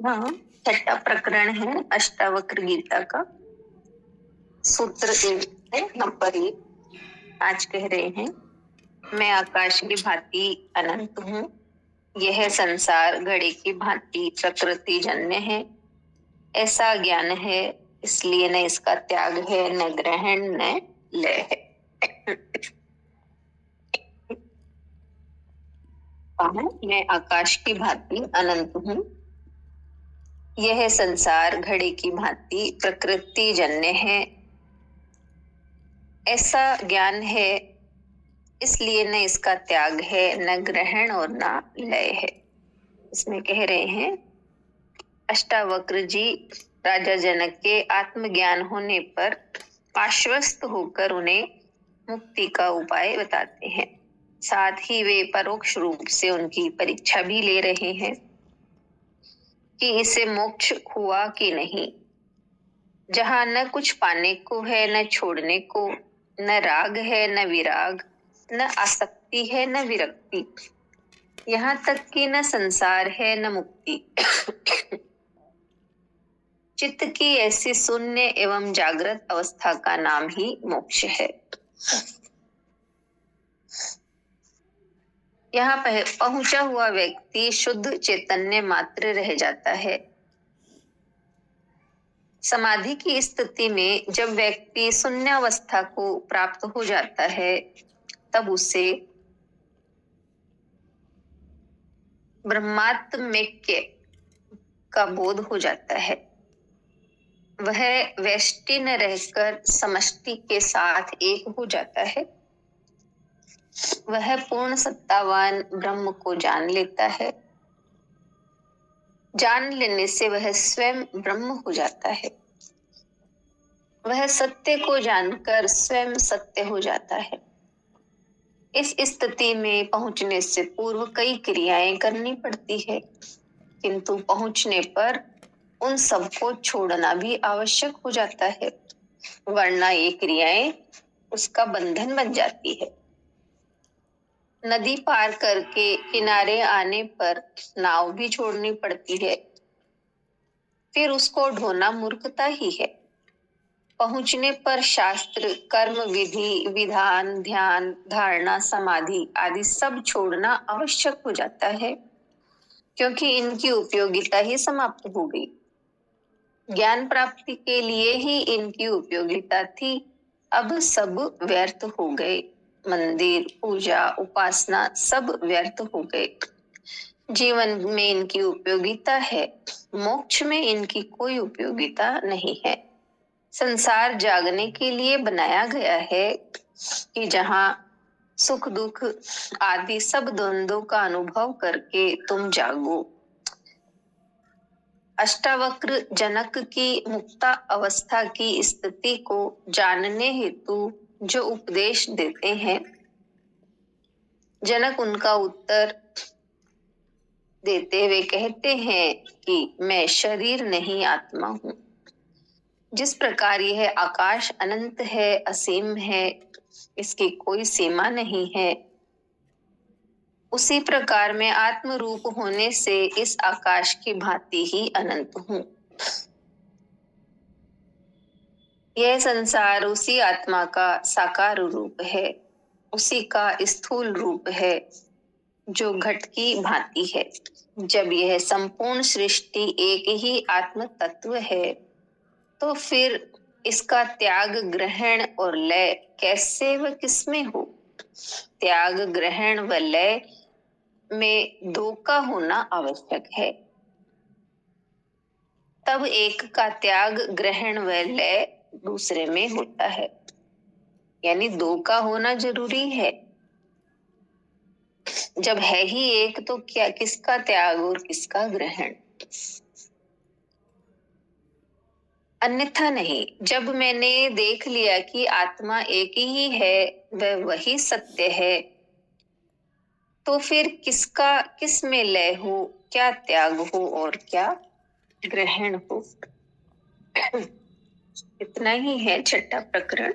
हाँ, छठा प्रकरण है अष्टावक्र गीता का। सूत्र 1 है, नंबर 1। आज कह रहे हैं, मैं आकाश की भांति अनंत हूँ। यह संसार घड़े की भांति प्रकृति जन्य है। ऐसा ज्ञान है, इसलिए न इसका त्याग है, न ग्रहण, न लय है। मैं आकाश की भांति अनंत हूँ। यह संसार घड़े की भांति प्रकृति जन्य है। ऐसा ज्ञान है, इसलिए न इसका त्याग है, न ग्रहण और न लय है। इसमें कह रहे हैं, अष्टावक्र जी राजा जनक के आत्मज्ञान होने पर आश्वस्त होकर उन्हें मुक्ति का उपाय बताते हैं। साथ ही वे परोक्ष रूप से उनकी परीक्षा भी ले रहे हैं कि इसे मोक्ष हुआ कि नहीं। जहाँ न कुछ पाने को है, न छोड़ने को, न राग है, न विराग, न आसक्ति है, न विरक्ति, यहाँ तक कि न संसार है, न मुक्ति। चित्त की ऐसी शून्य एवं जागृत अवस्था का नाम ही मोक्ष है। यहाँ पहुंचा हुआ व्यक्ति शुद्ध चैतन्य मात्र रह जाता है। समाधि की स्थिति में जब व्यक्ति शून्य अवस्था को प्राप्त हो जाता है, तब उसे ब्रह्मात्मैक्य का बोध हो जाता है। वह व्यष्टि न रहकर समष्टि के साथ एक हो जाता है। वह पूर्ण सत्तावान ब्रह्म को जान लेता है। जान लेने से वह स्वयं ब्रह्म हो जाता है। वह सत्य को जानकर स्वयं सत्य हो जाता है। इस स्थिति में पहुंचने से पूर्व कई क्रियाएं करनी पड़ती है, किंतु पहुंचने पर उन सबको छोड़ना भी आवश्यक हो जाता है, वरना ये क्रियाएं उसका बंधन बन जाती है। नदी पार करके किनारे आने पर नाव भी छोड़नी पड़ती है, फिर उसको ढोना मूर्खता ही है। पहुंचने पर शास्त्र, कर्म, विधि, विधान, ध्यान, धारणा, समाधि आदि सब छोड़ना आवश्यक हो जाता है, क्योंकि इनकी उपयोगिता ही समाप्त हो गई। ज्ञान प्राप्ति के लिए ही इनकी उपयोगिता थी, अब सब व्यर्थ हो गए। मंदिर, पूजा, उपासना सब व्यर्थ हो गए। जीवन में इनकी उपयोगिता है, मोक्ष में इनकी कोई उपयोगिता नहीं है। संसार जागने के लिए बनाया गया है कि जहाँ सुख दुख आदि सब द्वंद्वों का अनुभव करके तुम जागो। अष्टावक्र जनक की मुक्ता अवस्था की स्थिति को जानने हेतु जो उपदेश देते हैं, जनक उनका उत्तर देते हुए कहते हैं कि मैं शरीर नहीं, आत्मा हूँ। जिस प्रकार यह आकाश अनंत है, असीम है, इसकी कोई सीमा नहीं है, उसी प्रकार मैं आत्म रूप होने से इस आकाश की भांति ही अनंत हूँ। यह संसार उसी आत्मा का साकार रूप है, उसी का स्थूल रूप है जो घट की भांति है। जब यह संपूर्ण सृष्टि एक ही आत्म तत्व है, तो फिर इसका त्याग, ग्रहण और लय कैसे व किसमें हो? त्याग, ग्रहण व लय में दो का होना आवश्यक है, तब एक का त्याग, ग्रहण व लय दूसरे में होता है। यानी दो का होना जरूरी है। जब है ही एक, तो क्या किसका त्याग और किसका ग्रहण? अन्यथा नहीं। जब मैंने देख लिया कि आत्मा एक ही है, वह वही सत्य है, तो फिर किसका किस में लय हो, क्या त्याग हो और क्या ग्रहण हो? इतना ही है छठा प्रकरण।